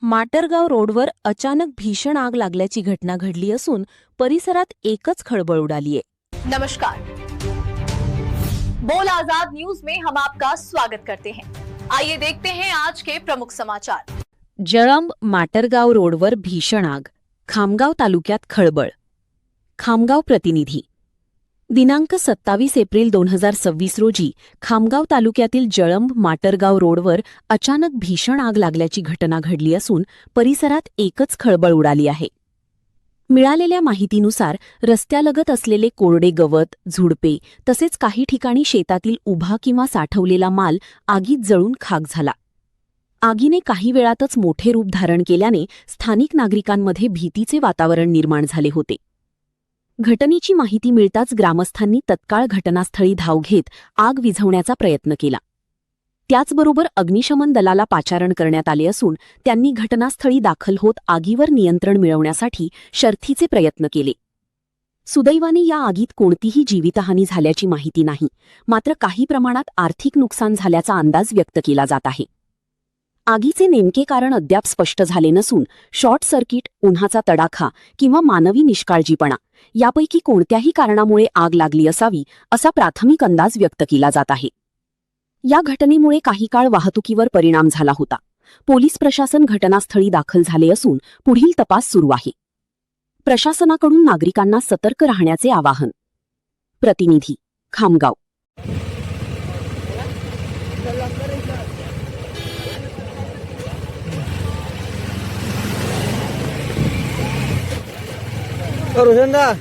माटरगाव रोडवर अचानक भीषण आग लागल्याची घटना घडली असून परिसरात एकच खळबळ उडालीये। नमस्कार, बोल आजाद न्यूज में हम आपका स्वागत करते हैं। आइए देखते हैं आज के प्रमुख समाचार। जळंब माटरगाव रोडवर भीषण आग, खामगाव तालुक्यात खळबळ। खामगाव प्रतिनिधी दिनांक 27 एप्रिल 2026 रोजी खामगाव तालुक्यातील जळंब माटरगाव रोडवर अचानक भीषण आग लागल्याची घटना घडली असून परिसरात एकच खळबळ उडाली आहे। मिळालेल्या माहितीनुसार रस्त्यालगत असलेले कोरडे गवत, झुडपे तसेच काही ठिकाणी शेतातील उभा किंवा साठवलेला माल आगीत जळून खाक झाला। आगीने काही वेळातच मोठे रूप धारण केल्याने स्थानिक नागरिकांमध्ये भीतीचे वातावरण निर्माण झाले होते। घटनेची माहिती मिळताच ग्रामस्थांनी तत्काळ घटनास्थळी धाव घेत आग विझवण्याचा प्रयत्न केला। त्याचबरोबर अग्निशमन दलाला पाचारण करण्यात आले असून त्यांनी घटनास्थळी दाखल होत आगीवर नियंत्रण मिळवण्यासाठी शर्थीचे प्रयत्न केले। सुदैवाने या आगीत कोणतीही जीवितहानी झाल्याची माहिती नाही, मात्र काही प्रमाणात आर्थिक नुकसान झाल्याचा अंदाज व्यक्त केला जात आहे। आगीचे नेमके कारण अद्याप स्पष्ट झाले नसून शॉर्ट सर्किट, उन्हाचा तडाखा किंवा मानवी निष्काळजीपणा यापैकी कोणत्याही कारणामुळे आग लागली असावी असा प्राथमिक अंदाज व्यक्त केला जात आहे। या घटनेमुळे काही काळ वाहतुकीवर परिणाम झाला होता। पोलीस प्रशासन घटनास्थळी दाखल झाले असून पुढील तपास सुरू आहे। प्रशासनाकडून नागरिकांना सतर्क राहण्याचे आवाहन। प्रतिनिधी खामगाव। रोशनदा